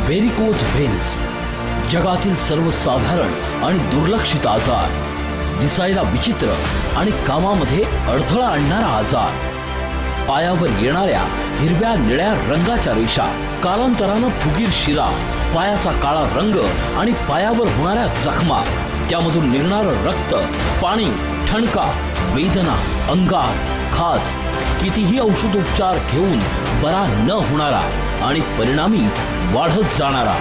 Varicose व्हेन्स, जगातील सर्वसाधारण आणि दुर्लक्षित आजार, दिसायला विचित्र आणि कामामध्ये अडथळा आणणारा आजार, पायावर येणाऱ्या हिरव्या निळ्या रंगाच्या रेषा, कालांतरानं फुगीर शिरा, पायाचा काळा रंग आणि पायावर होणाऱ्या जखमा, त्यामधून निघणारं रक्त, पाणी, ठणका, वेदना, अंगार, खाज, कितीही औषधोपचार घेऊन बरा न होणारा आणि परिणामी वाढत जाणारा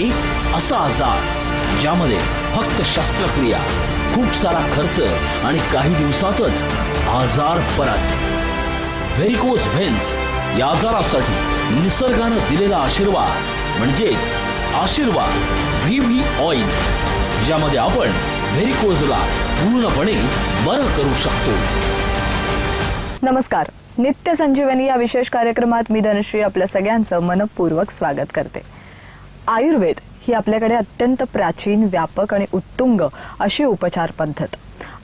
एक असा आजार ज्यामध्ये फक्त शस्त्रक्रिया, खूप सारा खर्च आणि काही दिवसातच आजार परत. व्हेरिकोज व्हेन्स या आजारासाठी निसर्गानं दिलेला आशीर्वाद म्हणजेच आशीर्वाद व्हीव्ही ऑइल, ज्यामध्ये आपण व्हेरिकोजला पूर्णपणे बरं करू शकतो. नमस्कार, नित्य संजीवनी या विशेष कार्यक्रमात मी धनश्री आपल्या सगळ्यांचं मनपूर्वक स्वागत करते. आयुर्वेद ही आपल्याकडे अत्यंत प्राचीन, व्यापक आणि उत्तुंग अशी उपचार पद्धत.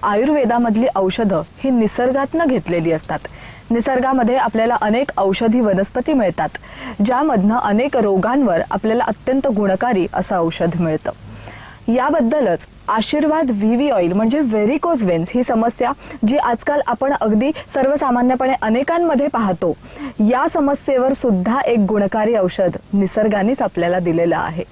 आयुर्वेदामधली औषधं ही निसर्गातनं घेतलेली असतात. निसर्गामध्ये आपल्याला अनेक औषधी वनस्पती मिळतात, ज्यामधनं अनेक रोगांवर आपल्याला अत्यंत गुणकारी असं औषध मिळतं. याबद्दलच आशीर्वाद व्हीव्ही ऑइल म्हणजे व्हेरिकोज व्हेन्स ही समस्या, जी आजकाल आपण अगदी सर्वसामान्यपणे अनेकांमध्ये पाहतो, या समस्येवर सुद्धा एक गुणकारी औषध निसर्गानेच आपल्याला दिलेलं आहे.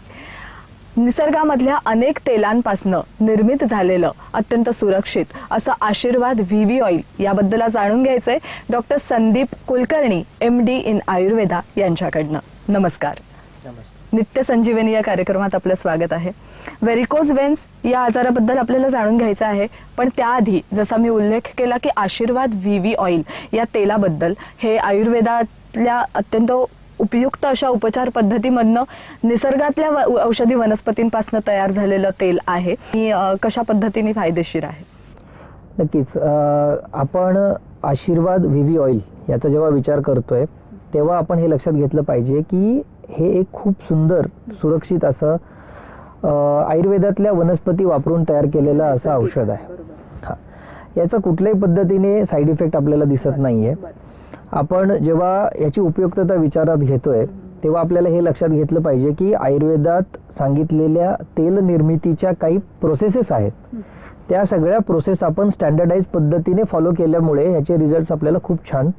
निसर्गामधल्या अनेक तेलांपासून निर्मित झालेलं अत्यंत सुरक्षित असं आशीर्वाद व्हीव्ही ऑइल याबद्दल जाणून घ्यायचंय doctor Sandeep Kulkarni MD in Ayurveda यांच्याकडनं. नमस्कार. नित्य संजीवनी या कार्यक्रमात आपलं स्वागत आहे. व्हेरिकोज व्हेन्स या आजाराबद्दल आपल्याला जाणून घ्यायचं आहे, पण त्याआधी जसा मी उल्लेख केला की आशीर्वाद व्हीव्ही ऑइल या तेलाबद्दल, हे आयुर्वेदातल्या अत्यंत उपयुक्त अशा उपचार पद्धतीमधनं निसर्गातल्या औषधी वनस्पतींपासून तयार झालेलं तेल आहे. कशा पद्धतीने फायदेशीर आहे? नक्कीच. आपण आशीर्वाद व्हीव्ही ऑइल याचा जेव्हा विचार करतोय तेव्हा आपण हे लक्षात घेतलं पाहिजे की हे एक खूप सुंदर, सुरक्षित असं आयुर्वेदातल्या वनस्पती वापरून तयार केलेलं असं औषध आहे. हा, याचा कुठल्याही पद्धतीने साईड इफेक्ट आपल्याला दिसत नाहीये. आपण जेव्हा याची उपयुक्तता विचारात घेतोय तेव्हा आपल्याला हे लक्षात घेतलं पाहिजे की आयुर्वेदात सांगितलेल्या तेल निर्मितीच्या काही प्रोसेसेस आहेत, त्या सगळ्या प्रोसेस आपण स्टँडर्डाइज पद्धतीने फॉलो केल्यामुळे ह्याचे रिझल्ट्स आपल्याला खूप छान,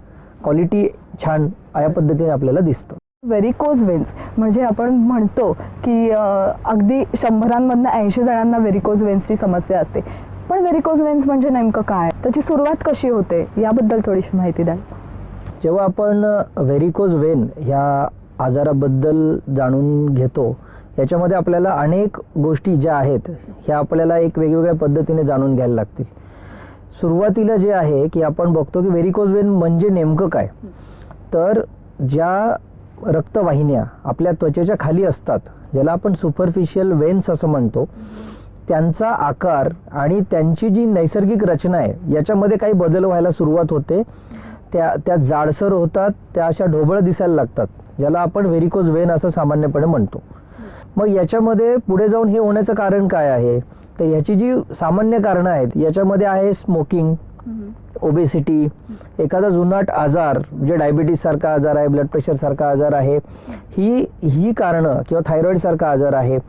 क्वालिटी छान या पद्धतीने आपल्याला दिसतं. व्हेरिकोज व्हेन्स म्हणजे आपण म्हणतो की अगदी 100मधनं 80 जणांना व्हेरिकोज व्हेन्सची समस्या असते, पण व्हेरिकोज व्हेन्स म्हणजे नेमकं काय, त्याची सुरुवात कशी होते, याबद्दल थोडीशी माहिती द्या. जेव्हा आपण व्हेरिकोज व्हेन ह्या आजाराबद्दल जाणून घेतो, याच्यामध्ये आपल्याला अनेक गोष्टी ज्या आहेत ह्या आपल्याला एक वेगवेगळ्या पद्धतीने जाणून घ्यायला लागतील. सुरुवातीला जे आहे की आपण बघतो की व्हेरिकोज व्हेन म्हणजे नेमकं काय, तर ज्या रक्तवाहिन्या आपल्या त्वचेच्या खाली असतात, ज्याला आपण सुपरफिशियल वेन्स असं म्हणतो, त्यांचा आकार आणि त्यांची जी नैसर्गिक रचना आहे याच्यामध्ये काही बदल व्हायला सुरुवात होते. त्या जाडसर होतात, त्या अशा ढोबळ दिसायला लागतात, ज्याला आपण व्हेरिकोज व्हेन असं सामान्यपणे म्हणतो. मग याच्यामध्ये पुढे जाऊन हे होण्याचं कारण काय आहे, तर ह्याची जी सामान्य कारणं आहेत याच्यामध्ये आहे स्मोकिंग, ओबेसिटी, एखादा जुनाट आजार म्हणजे डायबिटीस सारखा आजार आहे, ब्लड प्रेशर सारखा आजार आहे, ही कारणं, किंवा थायरॉइड सारखा आजार आहे.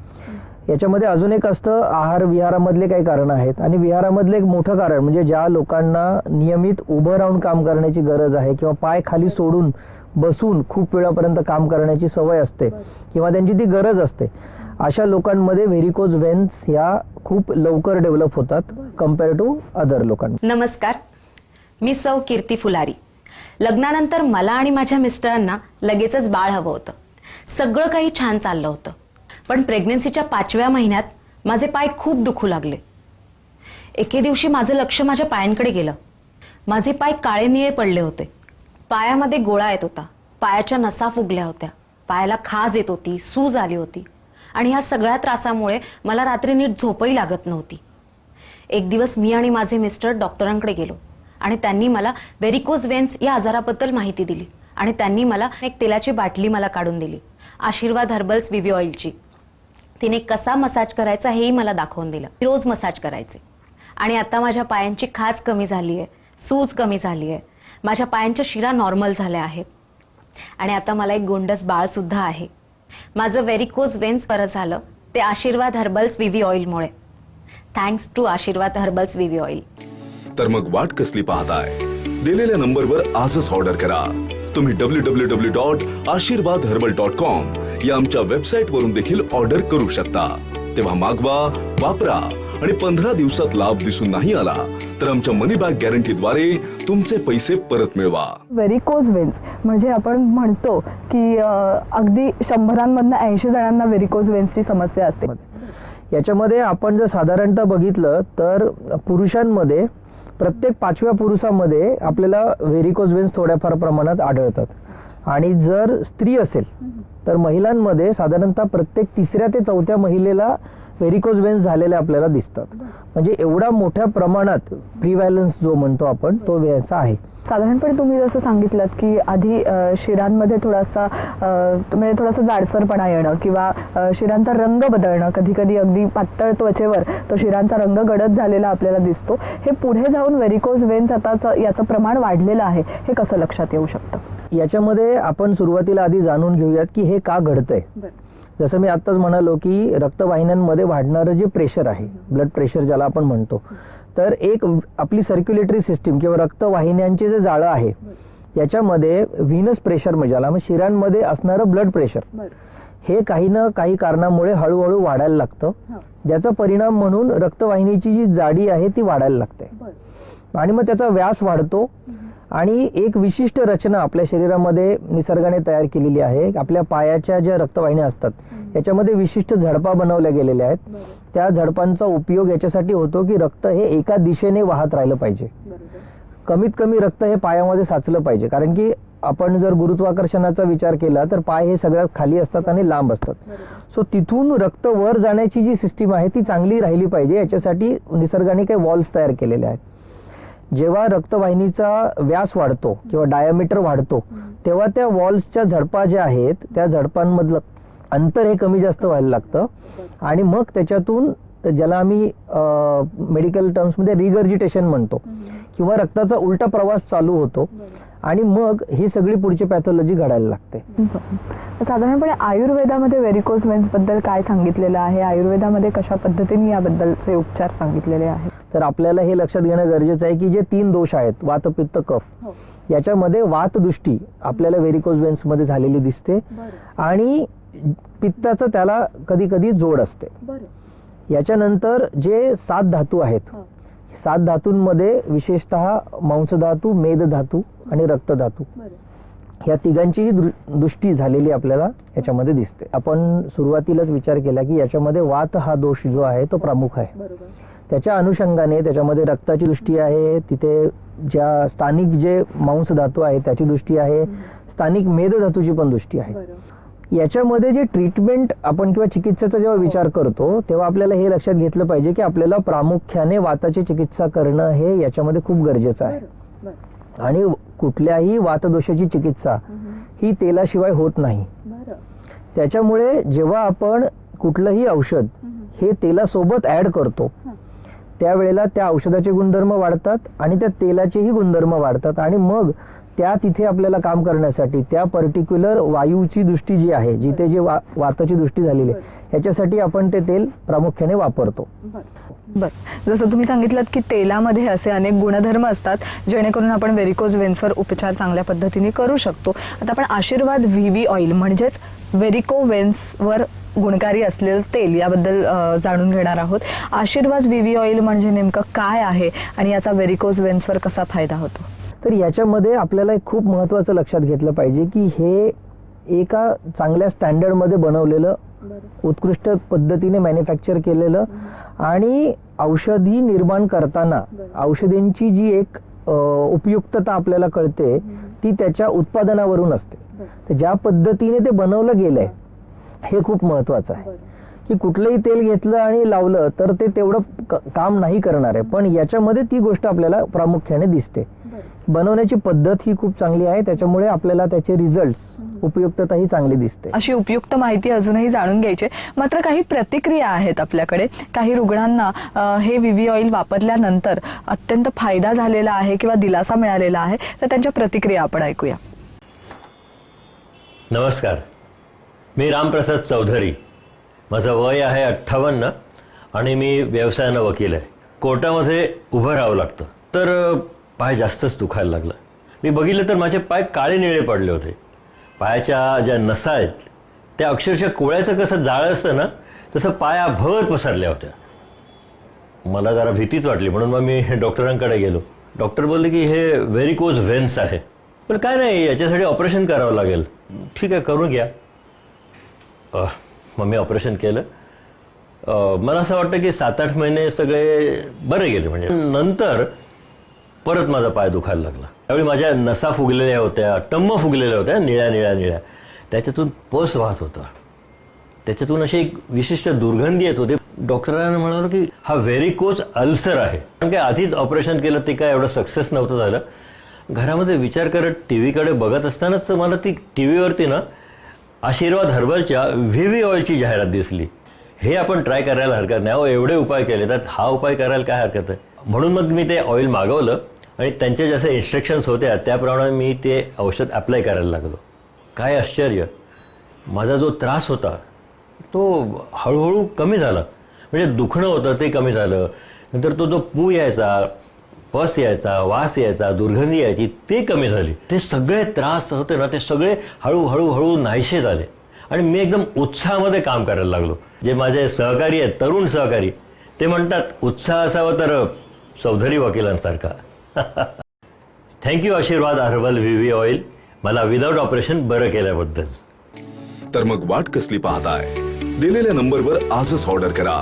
याच्यामध्ये अजून एक असतं आहार विहारामधले काही कारणं आहेत, आणि विहारामधले एक मोठं कारण म्हणजे ज्या लोकांना नियमित उभं राहून काम करण्याची गरज आहे किंवा पाय खाली सोडून बसून खूप वेळापर्यंत काम करण्याची सवय असते किंवा त्यांची ती गरज असते, अशा लोकांमध्ये व्हेरिकोज व्हेन्स ह्या खूप लवकर डेव्हलप होतात कम्पेअर टू अदर लोकांना. नमस्कार, मी सौ कीर्ती फुलारी. लग्नानंतर मला आणि माझ्या मिस्टरांना लगेचच बाळ हवं होतं. सगळं काही छान चाललं होतं, पण प्रेग्नन्सीच्या 5व्या महिन्यात माझे पाय खूप दुखू लागले. एके दिवशी माझं लक्ष माझ्या पायांकडे गेलं. माझे पाय काळे निळे पडले होते. पायामध्ये गोळा येत होता, पायाच्या नसा फुगल्या होत्या, पायाला खाज येत होती, सूज आली होती, आणि ह्या सगळ्या त्रासामुळे मला रात्री नीट झोपही लागत नव्हती. एक दिवस मी आणि माझे मिस्टर डॉक्टरांकडे गेलो आणि त्यांनी मला व्हेरिकोज व्हेन्स या आजाराबद्दल माहिती दिली, आणि त्यांनी मला एक तेलाची बाटली मला काढून दिली, आशीर्वाद हर्बल्स व्हीव्ही ऑइलची. तिने कसा मसाज करायचा हेही मला दाखवून दिलं. रोज मसाज करायचे, आणि आता माझ्या पायांची खाज कमी झाली आहे, सूज कमी झाली आहे, माझ्या पायांच्या शिरा नॉर्मल झाल्या आहेत, आणि आता मला एक गोंडस बाळ सुद्धा आहे. माझं व्हेरिकोज वेन्स बरं झालं ते आशीर्वाद हर्बल्स विवी ऑइलमुळे. थँक्स टू आशीर्वाद हर्बल्स विवी ऑइल. तर मग वाट कसली पाहताय? दिलेल्या नंबरवर आजच ऑर्डर करा. तुम्ही www.ashirvadherbal.com या आमच्या वेबसाईट वरून देखील ऑर्डर करू शकता. तेव्हा मागवा, वापरा आणि 15 दिवसात लाभ दिसून नाही आला तर आमच्या मनी बॅक गॅरंटीद्वारे तुमचे पैसे परत मिळवा. व्हेरिकोज वेन्स म्हणजे आपण म्हणतो की अगदी 100मधनं 80 जणांना व्हेरिकोज वेन्सची समस्या असते. याच्यामध्ये आपण जर साधारणतः बघितलं तर पुरुषांमध्ये प्रत्येक 5व्या पुरुषामध्ये आपल्याला व्हेरिकोज वेन्स थोड्याफार प्रमाणात आढळतात. आणि जर स्त्री असेल तर महिलांमध्ये साधारणतः प्रत्येक 3ऱ्या ते 4थ्या महिलेला व्हेरिकोज वेन्स झालेले आपल्याला दिसतात. म्हणजे एवढा मोठ्या प्रमाणात प्रिव्हॅलन्स जो म्हणतो आपण तो व्याचा आहे. साधारणपणे तुम्ही जसं सांगितलं की आधी शिरांमध्ये थोडासा जाडसरपणा येणं किंवा शिरांचा रंग बदलणं, कधी कधी अगदी पातळ त्वचेवर तो शिरांचा रंग गडद झालेला आपल्याला दिसतो. हे पुढे जाऊन व्हेरिकोज वेन्स आताच याचं प्रमाण वाढलेलं आहे, हे कसं लक्षात येऊ शकतं? याच्यामध्ये आपण सुरुवातीला आधी जाणून घेऊयात की हे का घडतंय. जसं मी आत्ताच म्हणालो की रक्तवाहिन्यांमध्ये वाढणारं जे प्रेशर आहे, ब्लड प्रेशर ज्याला आपण म्हणतो, तर एक आपली सर्क्युलेटरी सिस्टीम किंवा रक्तवाहिन्यांचे जे जाळं आहे याच्यामध्ये व्हीनस प्रेशर म्हणजे ज्याला शिरांमध्ये असणारं ब्लड प्रेशर हे काही ना काही कारणामुळे हळूहळू वाढायला लागतं, ज्याचा परिणाम म्हणून रक्तवाहिनीची जी जाडी आहे ती वाढायला लागते आणि मग त्याचा व्यास वाढतो. आणि एक विशिष्ट रचना आपल्या शरीरामध्ये निसर्गाने तयार केलेली आहे. आपल्या पायाच्या ज्या रक्तवाहिन्या असतात याच्यामध्ये विशिष्ट झडपा बनवल्या गेलेल्या आहेत. त्या झडपांचा उपयोग याच्यासाठी होतो की रक्त हे एका दिशेने वाहत राहिलं पाहिजे. कमीत कमी रक्त हे पायामध्ये साचलं पाहिजे, कारण की आपण जर गुरुत्वाकर्षणाचा विचार केला तर पाय हे सगळ्यात खाली असतात आणि लांब असतात. सो तिथून रक्त वर जाण्याची जी सिस्टीम आहे ती चांगली राहिली पाहिजे. याच्यासाठी निसर्गाने काही वॉल्स तयार केलेले आहेत. जेव्हा रक्तवाहिनीचा व्यास वाढतो किंवा डायामीटर वाढतो तेव्हा त्या वॉल्सच्या झडपा ज्या आहेत त्या झडपांमधलं अंतर हे कमी जास्त व्हायला लागतं आणि मग त्याच्यातून ज्याला आम्ही मेडिकल टर्म्समध्ये रिगर्जिटेशन म्हणतो किंवा रक्ताचा उलटा प्रवास चालू होतो आणि मग ही सगळी पुढची पॅथॉलॉजी घडायला लागते. साधारणपणे आयुर्वेदामध्ये व्हेरिकोज वेन्स बद्दल काय सांगितलेलं आहे? आयुर्वेदामध्ये कशा पद्धतीने याबद्दलचे उपचार सांगितलेले आहेत? तर आपल्याला हे लक्षात घेणं गरजेचं आहे की जे 3 दोष आहेत, वात, पित्त, कफ, याच्यामध्ये वातदृष्टी आपल्याला व्हेरिकोज वेन्स मध्ये झालेली दिसते आणि पित्ताचं त्याला कधी कधी जोड असते. याच्यानंतर जे 7 धातू आहेत, 7 धातूंमध्ये विशेषतः मांसधातू, मेदधातू आणि रक्तधातू या तिघांचीही दृष्टी झालेली आपल्याला याच्यामध्ये दिसते. आपण सुरुवातीलाच विचार केला की याच्यामध्ये वात हा दोष जो आहे तो प्रमुख आहे. त्याच्या अनुषंगाने त्याच्यामध्ये रक्ताची दृष्टी आहे, तिथे ज्या स्थानिक जे मांसधातू आहे त्याची दृष्टी आहे, स्थानिक मेदधातूची पण दृष्टी आहे. याच्यामध्ये जे ट्रीटमेंट आपण किंवा चिकित्सेचा जेव्हा विचार करतो तेव्हा आपल्याला हे लक्षात घेतलं पाहिजे की आपल्याला प्रामुख्याने वाताची चिकित्सा करणं हे याच्यामध्ये खूप गरजेचं आहे. आणि कुठल्याही वातदोषाची चिकित्सा ही तेलाशिवाय होत नाही. त्याच्यामुळे जेव्हा आपण कुठलंही औषध हे तेलासोबत ऍड करतो त्यावेळेला त्या औषधाचे गुणधर्म वाढतात आणि त्या तेलाचेही गुणधर्म वाढतात आणि मग त्या तिथे आपल्याला काम करण्यासाठी त्या पर्टिक्युलर वायूची दृष्टी जी आहे, जिथे जे वाताची दृष्टी झालेली आहे याच्यासाठी आपण ते तेल प्रामुख्याने वापरतो. बर, जसं तुम्ही सांगितलं की तेलामध्ये असे अनेक गुणधर्म असतात जेणेकरून आपण व्हेरिकोज वेन्सवर उपचार चांगल्या पद्धतीने करू शकतो. आता आपण आशीर्वाद व्हीवी ऑइल म्हणजेच व्हेरिको वेन्सवर गुणकारी असलेलं तेल याबद्दल जाणून घेणार आहोत. आशीर्वाद व्हीवी ऑइल म्हणजे नेमकं काय आहे आणि याचा व्हेरिकोज वेन्सवर कसा फायदा होतो? तर याच्यामध्ये आपल्याला एक खूप महत्त्वाचं लक्षात घेतलं पाहिजे की हे एका चांगल्या स्टँडर्डमध्ये बनवलेलं, उत्कृष्ट पद्धतीने मॅन्युफॅक्चर केलेलं आणि औषधी निर्माण करताना औषधींची जी एक उपयुक्तता आपल्याला कळते ती त्याच्या उत्पादनावरून असते. तर ज्या पद्धतीने ते बनवलं गेलंय हे खूप महत्त्वाचं आहे की कुठलंही तेल घेतलं आणि लावलं तर ते तेवढं काम नाही करणार आहे, पण याच्यामध्ये ती गोष्ट आपल्याला प्रामुख्याने दिसते. बनवण्याची पद्धत ही खूप चांगली आहे, त्याच्यामुळे आपल्याला त्याचे रिझल्ट्स, उपयुक्तता ही चांगली दिसते. अशी उपयुक्त माहिती अजूनही जाणून घ्यायची. मात्र काही प्रतिक्रिया आहेत आपल्याकडे. काही रुग्णांना हे व्हीवी ऑइल वापरल्यानंतर अत्यंत फायदा झालेला आहे किंवा दिलासा मिळालेला आहे, तर त्यांच्या प्रतिक्रिया आपण ऐकूया. नमस्कार. मी रामप्रसाद चौधरी. माझं वय आहे 58 आणि मी व्यवसायानं वकील आहे. कोर्टामध्ये उभं राहावं लागतं तर पाय जास्तच दुखायला लागलं. मी बघितलं तर माझे पाय काळे निळे पडले होते. पायाच्या ज्या नसा आहेत त्या अक्षरशः कोळ्याचं कसं जाळं असतं ना तसं पायाभर पसरल्या होत्या. मला जरा भीतीच वाटली म्हणून मग मी डॉक्टरांकडे गेलो. डॉक्टर बोलले की हे व्हेरिकोज व्हेन्स आहे. पण काय नाही, याच्यासाठी ऑपरेशन करावं लागेल. ठीक आहे, करून घ्या. मग मी ऑपरेशन केलं. मला असं वाटतं की 7-8 महिने सगळे बरे गेले. म्हणजे नंतर परत माझा पाय दुखायला लागला. त्यावेळी माझ्या नसा फुगलेल्या होत्या, टम्म फुगलेल्या होत्या, निळ्या निळ्या निळ्या. त्याच्यातून पस वाहत होता. त्याच्यातून अशी एक विशिष्ट दुर्गंधी येत होती. डॉक्टरांना म्हणालो की हा व्हेरिकोज अल्सर आहे. कारण काय आधीच ऑपरेशन केलं ते काय एवढं सक्सेस नव्हतं झालं. घरामध्ये विचार करत टी व्हीकडे बघत असतानाच मला ती टी व्हीवरती ना आशीर्वाद हर्बलच्या व्हीव्ही ऑइलची जाहिरात दिसली. हे आपण ट्राय करायला हरकत नाही. अहो एवढे उपाय केले तर हा उपाय करायला काय हरकत आहे. म्हणून मग मी ते ऑइल मागवलं आणि त्यांचे जसे इन्स्ट्रक्शन्स होत्या त्याप्रमाणे मी ते औषध अप्लाय करायला लागलो. काय आश्चर्य, माझा जो त्रास होता तो हळूहळू कमी झाला. म्हणजे दुखणं होतं ते कमी झालं. नंतर तो जो पू यायचा, पस यायचा, वास यायचा, दुर्गंधी यायची ते कमी झाली. ते सगळे त्रास होते ना ते सगळे हळूहळू हळू नाहीसे झाले आणि मी एकदम उत्साहामध्ये काम करायला लागलो. जे माझे सहकारी आहेत, तरुण सहकारी, ते म्हणतात उत्साह असावा तर चौधरी वकिलांसारखा. थँक्यू आशीर्वाद हर्बल व्हीव्ही ऑइल मला विदाऊट ऑपरेशन बरं केल्याबद्दल. तर मग वाट कसली पाहताय? दिलेल्या नंबरवर आजच ऑर्डर करा.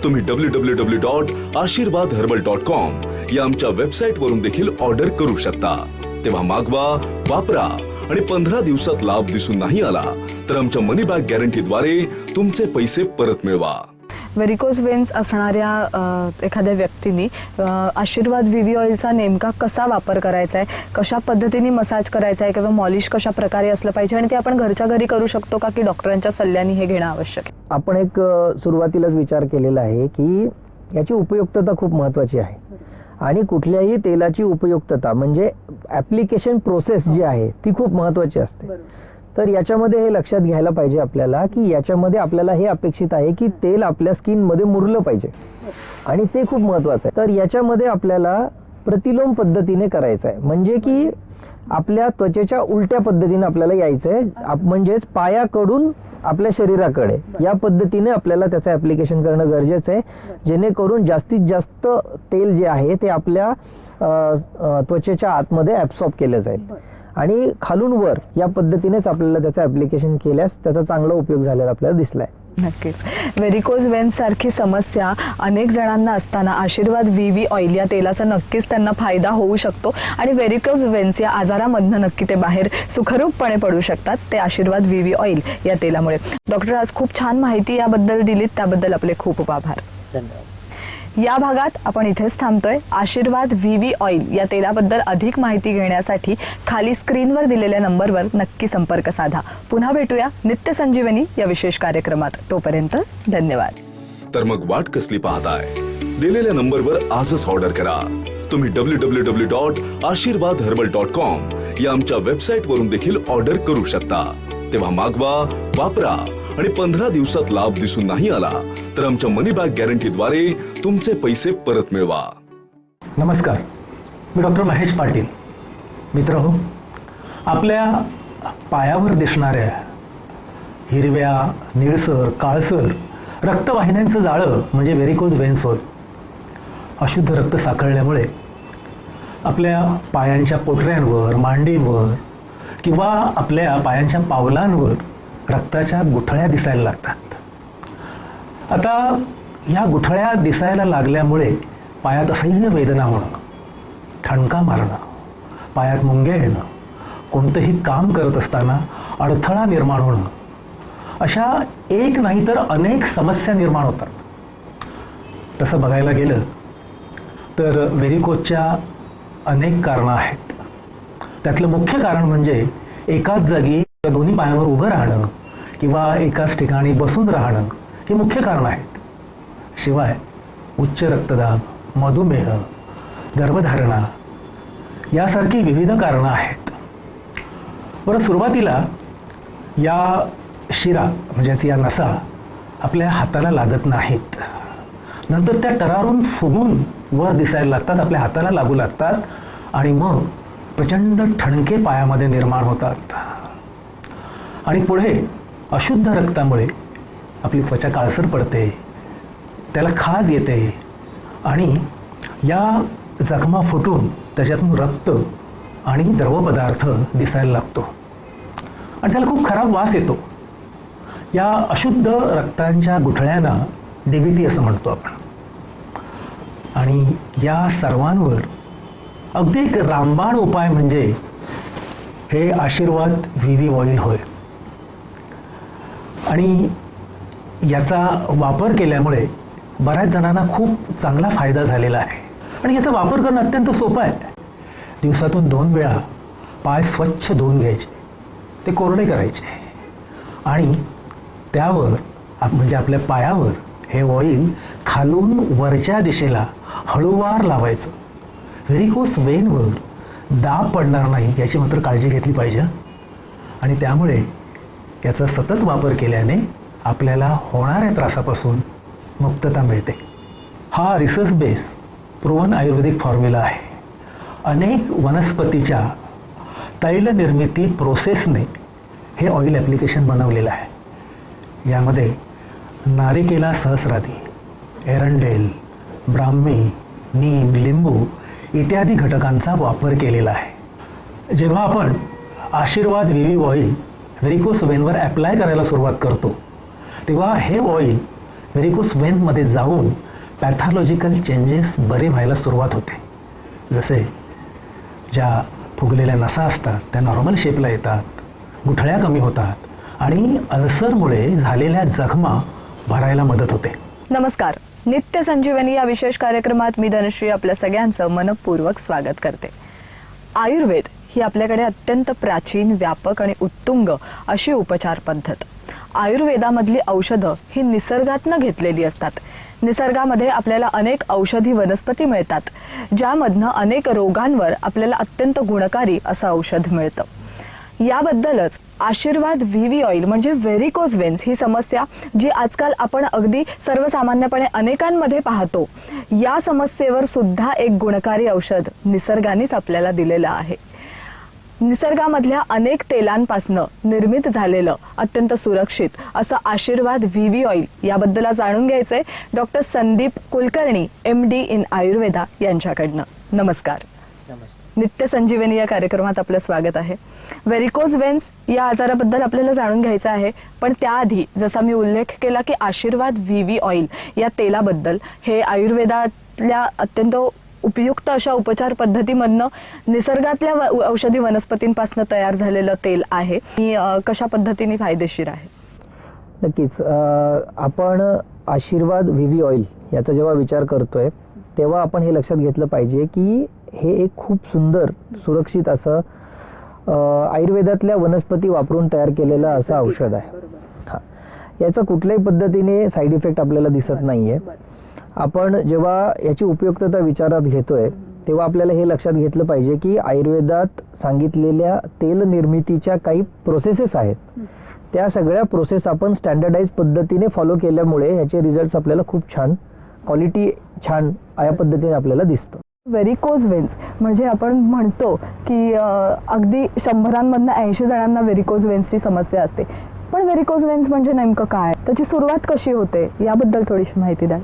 तुम्ही www.ashirvadherbal.com या आमच्या वेबसाईट वरून देखील ऑर्डर करू शकता. तेव्हा मागवा, वापरा आणि 15 दिवसात लाभ दिसून नाही आला तर आमच्या मनी बॅक गॅरंटीद्वारे तुमचे पैसे परत मिळवा. व्हेरिकोज वेन्स असणाऱ्या एखाद्या व्यक्तीने आशीर्वाद व्हीव्ही ऑइलचा नेमका कसा वापर करायचा आहे, कशा पद्धतीने मसाज करायचा आहे किंवा मॉलिश कशा प्रकारे असलं पाहिजे आणि ते आपण घरच्या घरी करू शकतो का की डॉक्टरांच्या सल्ल्याने हे घेणं आवश्यक आहे? आपण एक सुरुवातीलाच विचार केलेला आहे की याची उपयुक्तता खूप महत्त्वाची आहे आणि कुठल्याही तेलाची उपयुक्तता म्हणजे ॲप्लिकेशन प्रोसेस जी आहे ती खूप महत्त्वाची असते. तर याच्यामध्ये हे लक्षात घ्यायला पाहिजे आपल्याला की याच्यामध्ये आपल्याला हे अपेक्षित आहे की तेल आपल्या स्किनमध्ये मुरलं पाहिजे आणि ते खूप महत्त्वाचं आहे. तर याच्यामध्ये आपल्याला प्रतिलोम पद्धतीने करायचं आहे. म्हणजे की आपल्या त्वचेच्या उलट्या पद्धतीने आपल्याला यायचं आहे. म्हणजेच पायाकडून आपल्या शरीराकडे या पद्धतीने आपल्याला त्याचं ॲप्लिकेशन करणं गरजेचं आहे जेणेकरून जास्तीत जास्त तेल जे आहे ते आपल्या त्वचेच्या आतमध्ये ॲब्सॉर्ब केलं जाईल आणि खालून वर या पद्धतीनेच आपल्याला त्याचं ॲप्लिकेशन केल्यास त्याचा चांगला उपयोग झालेला आपल्याला दिसलाय. नक्कीच. व्हेरिकोज वेन्स सारखी समस्या अनेक जणांना असताना आशीर्वाद व्हीव्ही ऑइल या तेलाचा नक्कीच त्यांना फायदा होऊ शकतो आणि व्हेरिकोज वेन्स या आजारामधनं नक्की ते बाहेर सुखरूपपणे पडू शकतात ते आशीर्वाद व्हीव्ही ऑइल या तेलामुळे. डॉक्टर, आज खूप छान माहिती याबद्दल दिलीत, त्याबद्दल आपले खूप खूप आभार. धन्यवाद. या भागात आपण इथेच थांबतोय. आशीर्वाद व्हीव्ही ऑइल या तेलाबद्दल अधिक माहिती घेण्यासाठी खाली स्क्रीनवर दिलेल्या नंबरवर नक्की संपर्क साधा. पुन्हा भेटूया नित्य संजीवनी या विशेष कार्यक्रमात. तोपर्यंत धन्यवाद. तर मग वाट कसली पाहताय? दिलेल्या नंबरवर आजच ऑर्डर करा. तुम्ही www.ashirvadherbal.com या आमच्या वेबसाईट वरून देखील ऑर्डर करू शकता. तेव्हा मागवा, वापरा आणि 15 दिवसात लाभ दिसून नाही आला तर आमच्या मनी बॅक गॅरंटीद्वारे तुमचे पैसे परत मिळवा. नमस्कार, मी डॉक्टर महेश पाटील. मित्रहो, आपल्या पायावर दिसणाऱ्या हिरव्या, निळसर, काळसर रक्तवाहिन्यांचं जाळं म्हणजे व्हेरिकोज वेन्स होय. अशुद्ध रक्त साखळल्यामुळे आपल्या पायांच्या पोटऱ्यांवर, मांडीवर किंवा आपल्या पायांच्या पावलांवर रक्ताच्या गुठळ्या दिसायला लागतात. आता ह्या गुठळ्या दिसायला लागल्यामुळे पायात असह्य वेदना होणं, ठणका मारणं, पायात मुंग्या येणं, कोणतंही काम करत असताना अडथळा निर्माण होणं, अशा एक नाही तर अनेक समस्या निर्माण होतात. तसं बघायला गेलं तर व्हेरिकोजच्या अनेक कारणं आहेत. त्यातलं मुख्य कारण म्हणजे एकाच जागी दोन्ही पायांवर उभं राहणं किंवा एकाच ठिकाणी बसून राहणं हे मुख्य कारण आहेत. शिवाय उच्च रक्तदाब, मधुमेह, गर्भधारणा यासारखी विविध कारणं आहेत. बरं, सुरुवातीला या शिरा म्हणजेच या नसा आपल्या हाताला लागत नाहीत. नंतर त्या टरारून फुगून वर दिसायला लागतात, आपल्या हाताला लागू लागतात आणि मग प्रचंड ठणके पायामध्ये निर्माण होतात. आणि पुढे अशुद्ध रक्तामुळे आपली त्वचा काळसर पडते, त्याला खाज येते आणि या जखमा फुटून त्याच्यातून रक्त आणि द्रवपदार्थ दिसायला लागतो आणि त्याला खूप खराब वास येतो. या अशुद्ध रक्तांच्या गुठळ्यांना DVT असं म्हणतो आपण. आणि या सर्वांवर अगदी एक रामबाण उपाय म्हणजे हे आशीर्वाद VV ऑइल होय. आणि याचा वापर केल्यामुळे बऱ्याच जणांना खूप चांगला फायदा झालेला आहे. आणि याचा वापर करणं अत्यंत सोपं आहे. दिवसातून 2 वेळा पाय स्वच्छ धुवून घ्यायचे, ते कोरडे करायचे आणि त्यावर म्हणजे आपल्या पायावर हे ऑइल खालून वरच्या दिशेला हळूवार लावायचं. व्हेरिकोस वेनवर दाब पडणार नाही याची मात्र काळजी घेतली पाहिजे. आणि त्यामुळे याचा सतत वापर केल्याने आपल्याला होणाऱ्या त्रासापासून मुक्तता मिळते. हा रिसर्च बेस प्रूव्हन आयुर्वेदिक फॉर्म्युला आहे. अनेक वनस्पतीच्या तैल निर्मिती प्रोसेसने हे ऑइल ॲप्लिकेशन बनवलेलं आहे. यामध्ये नारिकेला सहस्रादी, एरंडेल, ब्राह्मी, नीम, लिंबू इत्यादी घटकांचा वापर केलेला आहे. जेव्हा आपण आशीर्वाद VV ऑइल व्हेरिकोस वेनवर ॲप्लाय करायला सुरुवात करतो तेव्हा हे ऑइल व्हेरिकोस वेनमध्ये जाऊन पॅथॉलॉजिकल चेंजेस बरे व्हायला सुरुवात होते. जसे ज्या फुगलेल्या नसा असतात त्या नॉर्मल शेपला येतात, गुठळ्या कमी होतात आणि अल्सरमुळे झालेल्या जखमा भरायला मदत होते. नमस्कार. नित्य संजीवनी या विशेष कार्यक्रमात मी धनश्री आपल्या सगळ्यांचं मनपूर्वक स्वागत करते. आयुर्वेद ही आपल्याकडे अत्यंत प्राचीन, व्यापक आणि उत्तुंग अशी उपचार पद्धत. आयुर्वेदामधली औषधं ही निसर्गातनं घेतलेली असतात. निसर्गामध्ये आपल्याला अनेक औषधी वनस्पती मिळतात, ज्यामधनं अनेक रोगांवर आपल्याला अत्यंत गुणकारी असं औषध मिळतं. याबद्दलच आशीर्वाद VV ऑइल म्हणजे व्हेरिकोज वेन्स ही समस्या जी आजकाल आपण अगदी सर्वसामान्यपणे अनेकांमध्ये पाहतो, या समस्येवर सुद्धा एक गुणकारी औषध निसर्गानेच आपल्याला दिलेलं आहे. निसर्गामधल्या अनेक तेलांपासनं निर्मित झालेलं अत्यंत सुरक्षित असं आशीर्वाद VV ऑइल याबद्दल जाणून घ्यायचंय doctor Sandeep Kulkarni MD in Ayurveda यांच्याकडनं. नमस्कार. नित्य संजीवनी या कार्यक्रमात आपलं स्वागत आहे. व्हेरिकोज वेन्स या आजाराबद्दल आपल्याला जाणून घ्यायचं आहे, पण त्याआधी जसा मी उल्लेख केला की आशीर्वाद VV ऑइल या तेलाबद्दल, हे आयुर्वेदातल्या अत्यंत उपयुक्त अशा उपचार पद्धतीमधनं निसर्गातल्या औषधी वनस्पतींपासून तयार झालेलं तेल आहे. कशा पद्धतीने फायदेशीर आहे? नक्कीच. आपण आशीर्वाद VV ऑइल याचा जेव्हा विचार करतोय तेव्हा आपण हे लक्षात घेतलं पाहिजे की हे एक खूप सुंदर, सुरक्षित असं आयुर्वेदातल्या वनस्पती वापरून तयार केलेलं असं औषध आहे. हां, याचा कुठल्याही पद्धतीने साईड इफेक्ट आपल्याला दिसत नाही आहे. आपण जेव्हा याची उपयुक्तता विचारात घेतोय तेव्हा आपल्याला हे लक्षात घेतलं पाहिजे की आयुर्वेदात सांगितलेल्या तेल निर्मितीच्या काही प्रोसेसेस आहेत, त्या सगळ्या प्रोसेस आपण स्टँडर्डाइज पद्धतीने फॉलो केल्यामुळे ह्याचे रिझल्ट्स आपल्याला खूप छान, क्वालिटी छान या पद्धतीने आपल्याला दिसतं. व्हेरिकोज वेन्स म्हणजे आपण म्हणतो की अगदी 100मधनं 80 जणांना व्हेरिकोज वेन्सची समस्या असते, पण व्हेरिकोज वेन्स म्हणजे नेमकं काय, त्याची सुरुवात कशी होते, याबद्दल थोडीशी माहिती द्या.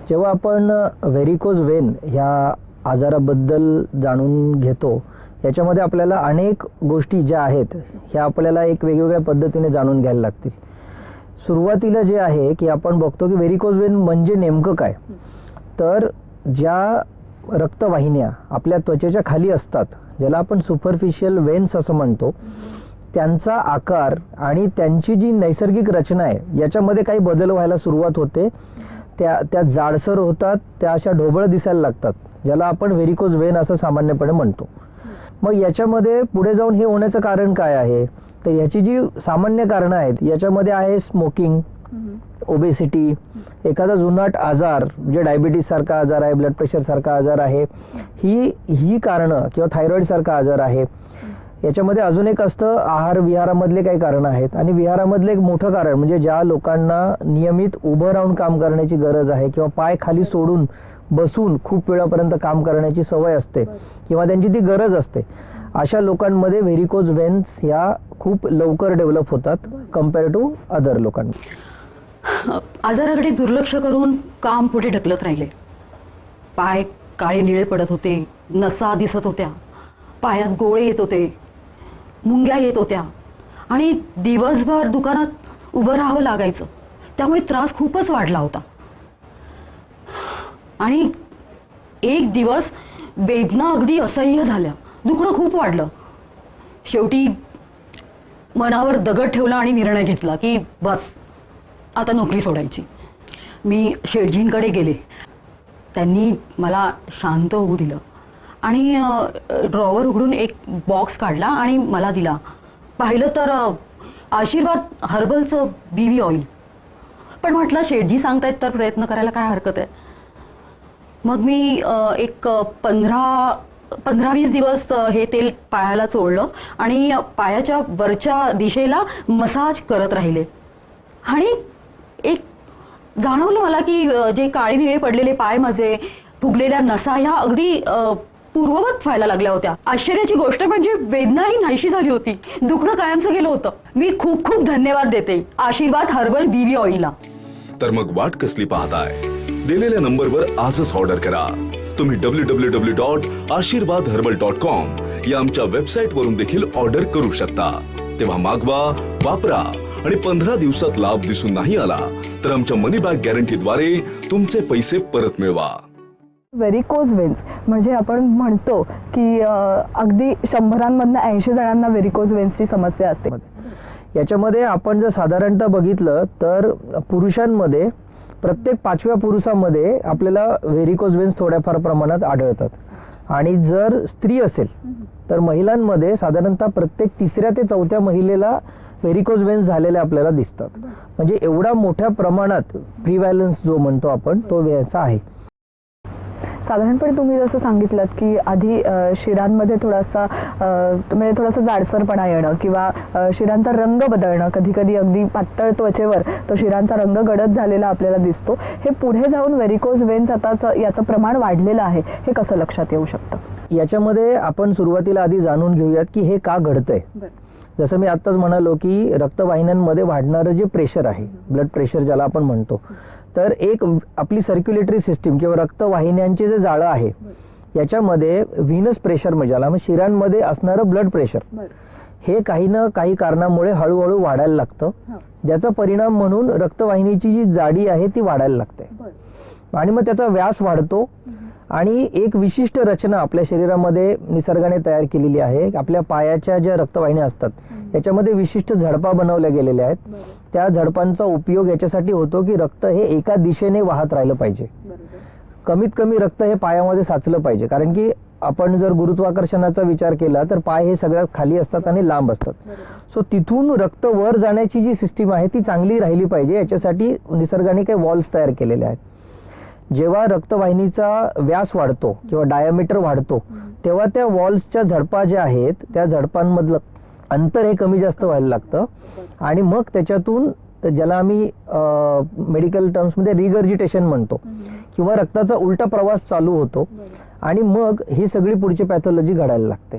जेव्हा आपण व्हेरिकोज वेन ह्या आजाराबद्दल जाणून घेतो याच्यामध्ये आपल्याला अनेक गोष्टी ज्या आहेत ह्या आपल्याला एक वेगवेगळ्या पद्धतीने जाणून घ्यायला लागतील. सुरुवातीला जे आहे की आपण बघतो की व्हेरिकोज वेन म्हणजे नेमकं काय, तर ज्या रक्तवाहिन्या आपल्या त्वचेच्या खाली असतात, ज्याला आपण सुपरफिशियल वेन्स असं म्हणतो, त्यांचा आकार आणि त्यांची जी नैसर्गिक रचना आहे याच्यामध्ये काही बदल व्हायला सुरुवात होते. त्या जाडसर होतात, त्या अशा ढोबळ दिसायला लागतात, ज्याला आपण व्हेरिकोज वेन असं सामान्यपणे म्हणतो. मग याच्यामध्ये पुढे जाऊन हे होण्याचं कारण काय आहे, तर याची जी सामान्य कारणं आहेत याच्यामध्ये आहे स्मोकिंग, ओबेसिटी, एखादा जुनाट आजार म्हणजे डायबिटीस सारखा आजार आहे, ब्लड प्रेशर सारखा आजार आहे, ही कारणं, किंवा थायरॉइड सारखा आजार आहे, याच्यामध्ये अजून एक असतं आहार विहारामधले काही कारणं आहेत, आणि विहारामधलं एक मोठं कारण म्हणजे ज्या लोकांना नियमित उभं राहून काम करण्याची गरज आहे किंवा पाय खाली सोडून बसून खूप वेळापर्यंत काम करण्याची सवय असते किंवा त्यांची ती गरज असते, अशा लोकांमध्ये व्हेरिकोज वेन्स ह्या खूप लवकर डेव्हलप होतात कम्पेअर टू अदर लोकांना. आजाराकडे दुर्लक्ष करून काम पुढे ढकलत राहिले. पाय काळे निळे पडत होते, नसा दिसत होत्या, पायात गोळे येत होते, मुंग्या येत होत्या आणि दिवसभर दुकानात उभं राहावं लागायचं. त्यामुळे त्रास खूपच वाढला होता. आणि एक दिवस वेदना अगदी असह्य झाल्या, दुखणं खूप वाढलं. शेवटी मनावर दगड ठेवला आणि निर्णय घेतला की बस आता नोकरी सोडायची. मी शेठजींकडे गेले. त्यांनी मला शांत होऊ दिलं आणि ड्रॉवर उघडून एक बॉक्स काढला आणि मला दिला. पाहिलं तर आशीर्वाद हर्बलचं बीवी ऑइल. पण म्हटलं शेठजी सांगतायत तर प्रयत्न करायला काय हरकत आहे. मग मी एक 15-20 दिवस हे तेल पायाला चोळलं आणि पायाच्या वरच्या दिशेला मसाज करत राहिले. आणि एक जाणवलं मला की जे काळे निळे पडलेले पाय माझे, फुगलेल्या नसा ह्या अगदी पूर्ववत व्हायला लागल्या होत्या. आश्चर्याची गोष्ट म्हणजे वेदनाही नाहीशी झाली होती, दुखणं कायमचं गेलं होतं. मी खूप खूप धन्यवाद देते आशीर्वाद हर्बल बीवी ऑइलला. तर मग वाट कसली पाहताय, दिलेल्या नंबरवर आजच ऑर्डर करा. तुम्ही www.ashirvadherbal.com या आमच्या वेबसाईट वरून देखील ऑर्डर करू शकता. तेव्हा मागवा, वापरा आणि 15 दिवसात लाभ दिसून नाही आला तर आमच्या मनी बॅक गॅरंटीद्वारे तुमचे पैसे परत मिळवा. व्हेरिकोज वेन्स म्हणजे आपण म्हणतो की अगदी 100मधनं 80 जणांना व्हेरिकोज वेन्सची समस्या असते. याच्यामध्ये आपण जर साधारणतः बघितलं तर पुरुषांमध्ये प्रत्येक 5व्या पुरुषामध्ये आपल्याला व्हेरिकोज वेन्स थोड्याफार प्रमाणात आढळतात, आणि जर स्त्री असेल तर महिलांमध्ये साधारणतः प्रत्येक 3ऱ्या ते 4थ्या महिलेला व्हेरिकोज वेन्स झालेले आपल्याला दिसतात. म्हणजे एवढा मोठ्या प्रमाणात प्रिव्हॅलन्स जो म्हणतो आपण तो याचा आहे. साधारणपणे तुम्ही जसं सांगितलं की आधी शिरांमध्ये थोडासा म्हणजे थोडासा जाडसरपणा येणं किंवा शिरांचा रंग बदलणं, कधी कधी अगदी पातळ त्वचेवर तो शिरांचा रंग गडद झालेला आपल्याला दिसतो. हे पुढे जाऊन व्हेरिकोज वेन्स आताच याचं प्रमाण वाढलेलं आहे, हे कसं लक्षात येऊ शकतं? याच्यामध्ये आपण सुरुवातीला आधी जाणून घेऊयात की हे का घडतंय. जसं मी आत्ताच म्हणालो की रक्तवाहिन्यांमध्ये वाढणारं जे प्रेशर आहे, ब्लड प्रेशर ज्याला आपण म्हणतो, तर एक आपली सर्क्युलेटरी सिस्टीम किंवा रक्तवाहिन्यांचे जे जाळं आहे याच्यामध्ये व्हीनस प्रेशर म्हणजे ज्याला शिरांमध्ये असणारं ब्लड प्रेशर हे काही ना काही कारणामुळे हळूहळू वाढायला लागतं, ज्याचा परिणाम म्हणून रक्तवाहिनीची जी जाडी आहे ती वाढायला लागते आणि मग त्याचा व्यास वाढतो. आणि एक विशिष्ट रचना आपल्या शरीरामध्ये निसर्गाने तयार केलेली आहे. आपल्या पायाच्या ज्या रक्तवाहिन्या असतात याच्यामध्ये विशिष्ट झडपा बनवल्या गेलेल्या आहेत. त्या झडपांचा उपयोग याच्यासाठी होतो की रक्त हे एका दिशेने वाहत राहिलं पाहिजे. कमीत कमी रक्त हे पायामध्ये साचलं पाहिजे, कारण की आपण जर गुरुत्वाकर्षणाचा विचार केला तर पाय हे सगळ्यात खाली असतात आणि लांब असतात. सो तिथून रक्त वर जाण्याची जी सिस्टीम आहे ती चांगली राहिली पाहिजे. याच्यासाठी निसर्गाने काही वॉल्स तयार केलेले आहेत. जेव्हा रक्तवाहिनीचा व्यास वाढतो किंवा डायमीटर वाढतो तेव्हा त्या वॉल्सच्या झडपा ज्या आहेत त्या झडपांमधलं अंतर हे कमी जास्त व्हायला लागतं आणि मग त्याच्यातून ज्याला आम्ही मेडिकल टर्म्समध्ये रिगर्जिटेशन म्हणतो किंवा रक्ताचा उलटा प्रवास चालू होतो आणि मग ही सगळी पुढची पॅथॉलॉजी घडायला लागते.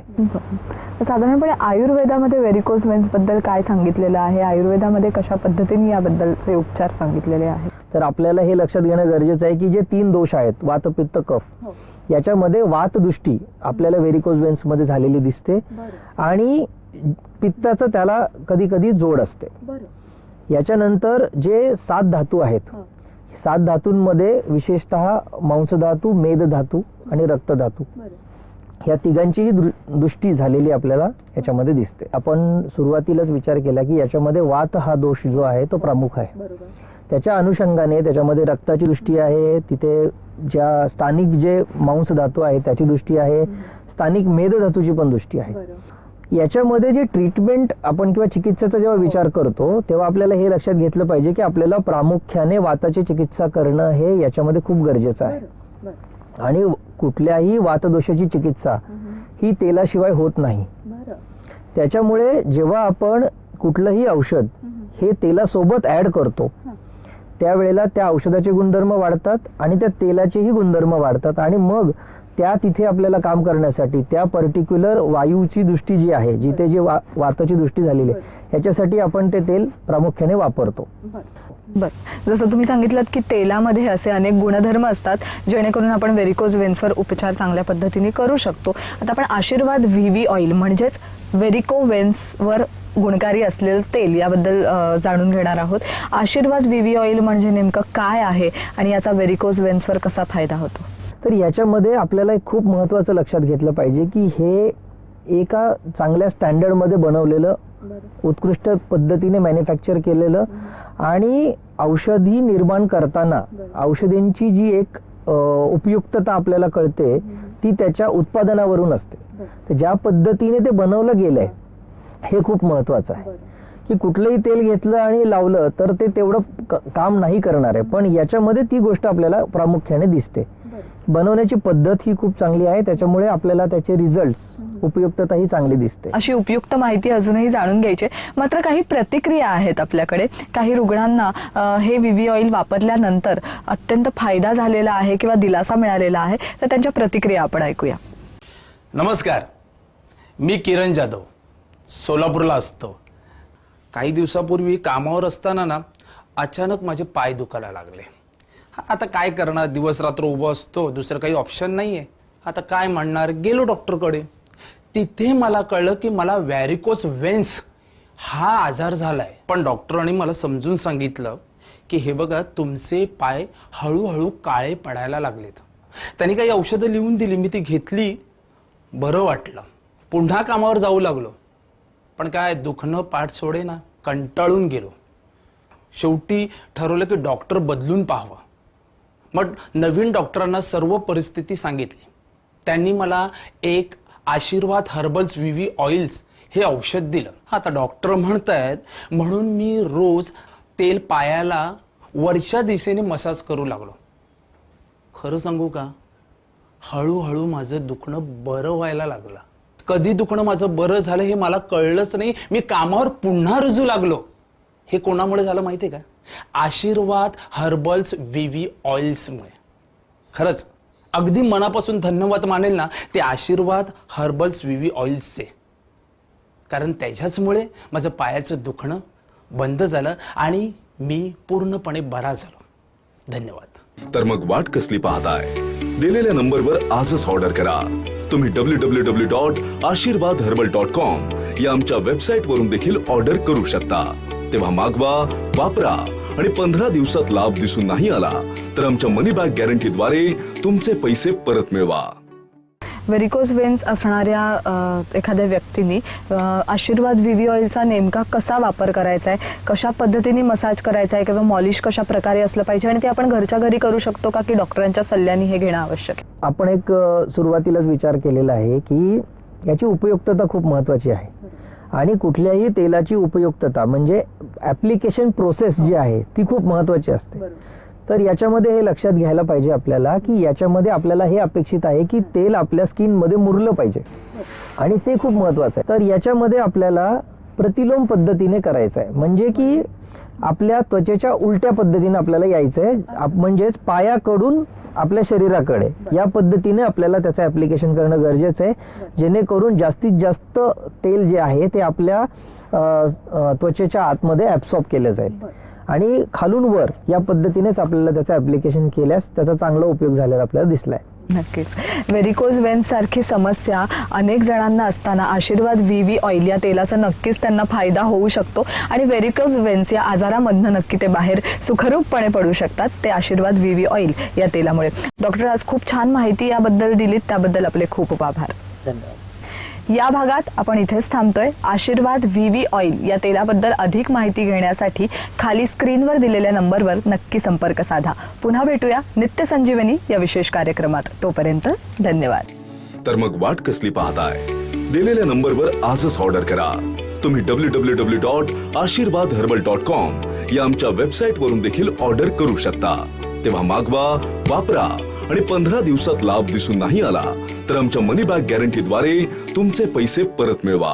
साधारणपणे आयुर्वेदामध्ये व्हेरिकोज वेन्स बद्दल काय सांगितलेलं आहे? आयुर्वेदामध्ये कशा पद्धतीने याबद्दलचे उपचार सांगितलेले आहेत? तर आपल्याला हे लक्षात घेणं गरजेचं आहे की जे 3 दोष आहेत, वात, पित्त, कफ, याच्यामध्ये वातदृष्टी आपल्याला व्हेरिकोज वेन्स मध्ये झालेली दिसते आणि पित्ताचं त्याला कधी कधी जोड असते. याच्यानंतर जे 7 धातू आहेत, 7 धातूंमध्ये विशेषतः मांसधातू, मेदधातू आणि रक्तधातू या तिघांचीही दृष्टी झालेली आपल्याला याच्यामध्ये दिसते. आपण सुरुवातीलाच विचार केला की याच्यामध्ये वात हा दोष जो आहे तो प्रमुख आहे. त्याच्या अनुषंगाने त्याच्यामध्ये रक्ताची दृष्टी आहे, तिथे ज्या स्थानिक जे मांसधातू आहे त्याची दृष्टी आहे, स्थानिक मेदधातूची पण दृष्टी आहे. याच्यामध्ये जे ट्रीटमेंट आपण किंवा चिकित्सेचा जेव्हा विचार करतो तेव्हा आपल्याला हे लक्षात घेतलं पाहिजे की आपल्याला प्रामुख्याने वाताची चिकित्सा करणं हे याच्यामध्ये खूप गरजेचं आहे. आणि कुठल्याही वातदोषाची चिकित्सा ही तेलाशिवाय होत नाही. त्याच्यामुळे जेव्हा आपण कुठलंही औषध हे तेलासोबत ॲड करतो त्यावेळेला त्या औषधाचे गुणधर्म वाढतात आणि त्या तेलाचेही गुणधर्म वाढतात आणि मग त्या तिथे आपल्याला काम करण्यासाठी त्या पर्टिक्युलर वायूची दृष्टी जी आहे, जिथे जे वाताची दृष्टी झालेली आहे, ह्याच्यासाठी आपण ते तेल प्रामुख्याने वापरतो. बर, जसं तुम्ही सांगितलं की तेलामध्ये असे अनेक गुणधर्म असतात जेणेकरून आपण व्हेरिकोज वेन्सवर उपचार चांगल्या पद्धतीने करू शकतो. आता आपण आशीर्वाद व्हीव्ही ऑइल म्हणजेच व्हेरिको वेन्सवर गुणकारी असलेलं तेल याबद्दल जाणून घेणार आहोत. आशीर्वाद व्हीव्ही ऑइल म्हणजे नेमकं काय आहे आणि याचा व्हेरिकोज वेन्सवर कसा फायदा होतो? तर याच्यामध्ये आपल्याला एक खूप महत्त्वाचं लक्षात घेतलं पाहिजे की हे एका चांगल्या स्टँडर्डमध्ये बनवलेलं, उत्कृष्ट पद्धतीने मॅन्युफॅक्चर केलेलं आणि औषधी निर्माण करताना औषधींची जी एक उपयुक्तता आपल्याला कळते ती त्याच्या उत्पादनावरून असते. तर ज्या पद्धतीने ते बनवलं गेलंय हे खूप महत्त्वाचं आहे की कुठलंही तेल घेतलं आणि लावलं तर ते तेवढं काम नाही करणार आहे, पण याच्यामध्ये ती गोष्ट आपल्याला प्रामुख्याने दिसते. बनवण्याची पद्धत ही खूप चांगली आहे, त्याच्यामुळे आपल्याला त्याचे रिझल्ट्स, उपयुक्तता ही चांगली दिसते. अशी उपयुक्त माहिती अजूनही जाणून घ्यायची. मात्र काही प्रतिक्रिया आहेत आपल्याकडे. काही रुग्णांना हे व्हीव्ही ऑइल वापरल्यानंतर अत्यंत फायदा झालेला आहे किंवा दिलासा मिळालेला आहे, तर त्यांच्या प्रतिक्रिया आपण ऐकूया. नमस्कार, मी किरण जाधव, सोलापूरला असतो. काही दिवसापूर्वी कामावर असताना ना अचानक माझे पाय दुखायला लागले. आता काय करणार, दिवस रात्र उभं असतो, दुसरं काही ऑप्शन नाही आहे. आता काय म्हणणार, गेलो डॉक्टरकडे. तिथे मला कळलं की मला व्हॅरिकोज वेन्स हा आजार झालाय. पण डॉक्टरांनी मला समजून सांगितलं की हे बघा, तुमचे पाय हळूहळू काळे पडायला लागलेत. त्यांनी काही औषधं लिहून दिली, मी ती घेतली, बरं वाटलं. पुन्हा कामावर जाऊ लागलो. पण काय, दुखणं पाठ सोडे ना, कंटाळून गेलो. शेवटी ठरवलं की डॉक्टर बदलून पाहावं. मग नवीन डॉक्टरांना सर्व परिस्थिती सांगितली. त्यांनी मला एक आशीर्वाद हर्बल्स व्हीव्ही ऑइल्स हे औषध दिलं. आता डॉक्टर म्हणतायत म्हणून मी रोज तेल पायाला वरच्या दिशेने मसाज करू लागलो. खरं सांगू का, हळूहळू माझं दुखणं बरं व्हायला लागलं. कधी दुखणं माझं बरं झालं हे मला कळलंच नाही. मी कामावर पुन्हा रुजू लागलो. हे कोणामुळे झालं माहिती आहे का? आशीर्वाद हर्बल्स व्हीव्ही ऑइल्समुळे. खरंच अगदी मनापासून धन्यवाद मानेल ना ते आशीर्वाद हर्बल्स व्हीव्ही ऑइल्सचे. कारण त्याच्याचमुळे माझं पायाचं दुखणं बंद झालं आणि मी पूर्णपणे बरा झालो. धन्यवाद. तर मग वाट कसली पाहताय? दिलेल्या नंबरवर आजच ऑर्डर करा. तुम्ही www.ashirvadherbal.com या आमच्या वेबसाईट वरून देखील ऑर्डर करू शकता. तेव्हा मागवा, वापरा आणि 15 दिवसात लाभ दिसून नाही आला तर आमच्या मनी बॅक गॅरंटीद्वारे तुमचे पैसे परत मिळवा. व्हेरिकोज वेन्स असणाऱ्या एखाद्या व्यक्तीने आशीर्वाद व्हीव्ही ऑइलचा नेमका कसा वापर करायचा आहे, कशा पद्धतीने मसाज करायचा आहे किंवा मॉलिश कशा प्रकारे असलं पाहिजे आणि ते आपण घरच्या घरी करू शकतो का की डॉक्टरांच्या सल्ल्याने हे घेणं आवश्यक आहे? आपण एक सुरुवातीलाच विचार केलेला आहे की याची उपयुक्तता खूप महत्त्वाची आहे आणि कुठल्याही तेलाची उपयुक्तता म्हणजे ॲप्लिकेशन प्रोसेस जी आहे ती खूप महत्त्वाची असते. तर याच्यामध्ये हे लक्षात घ्यायला पाहिजे आपल्याला की याच्यामध्ये आपल्याला हे अपेक्षित आहे की तेल आपल्या स्किनमध्ये मुरलं पाहिजे आणि ते खूप महत्त्वाचं आहे. तर याच्यामध्ये आपल्याला प्रतिलोम पद्धतीने करायचं आहे, म्हणजे की आपल्या त्वचेच्या उलट्या पद्धतीने आपल्याला यायचं आहे, म्हणजेच पायाकडून आपल्या शरीराकडे या पद्धतीने आपल्याला त्याचं ॲप्लिकेशन करणं गरजेचं आहे, जेणेकरून जास्तीत जास्त तेल जे आहे ते आपल्या त्वचेच्या आतमध्ये ॲब्सॉर्ब केलं जाईल आणि खालून वर या पद्धतीनेच आपल्याला त्याचं ॲप्लिकेशन केल्यास त्याचा चांगला उपयोग झालेला आपल्याला दिसलाय. नक्कीच. व्हेरिकोज वेन्स सारखी समस्या अनेक जणांना असताना आशीर्वाद व्हीव्ही ऑइल या तेलाचा नक्कीच त्यांना फायदा होऊ शकतो आणि व्हेरिकोज वेन्स या आजारामधनं नक्की ते बाहेर सुखरूपपणे पडू शकतात ते आशीर्वाद व्हीव्ही ऑइल या तेलामुळे. डॉक्टर, आज खूप छान माहिती याबद्दल दिलीत, त्याबद्दल आपले खूप खूप आभार. धन्यवाद. या भागात आपण इथेच थांबतोय. आशीर्वाद व्हीव्ही ऑइल या तेलाबद्दल अधिक माहिती घेण्यासाठी खाली स्क्रीनवर दिलेल्या नंबरवर नक्की संपर्क साधा. पुन्हा भेटूया नित्य संजीवनी या विशेष कार्यक्रमात. तोपर्यंत धन्यवाद. तर मग वाट कसली पाहताय? दिलेल्या नंबरवर आजच ऑर्डर करा. तुम्ही www.ashirvadherbal.com या आमच्या वेबसाईट वरून देखील ऑर्डर करू शकता. तेव्हा मागवा, वापरा आणि 15 दिवसात लाभ दिसून नाही आला तर आमच्या मनी बॅक गॅरंटीद्वारे तुमचे पैसे परत मिळवा.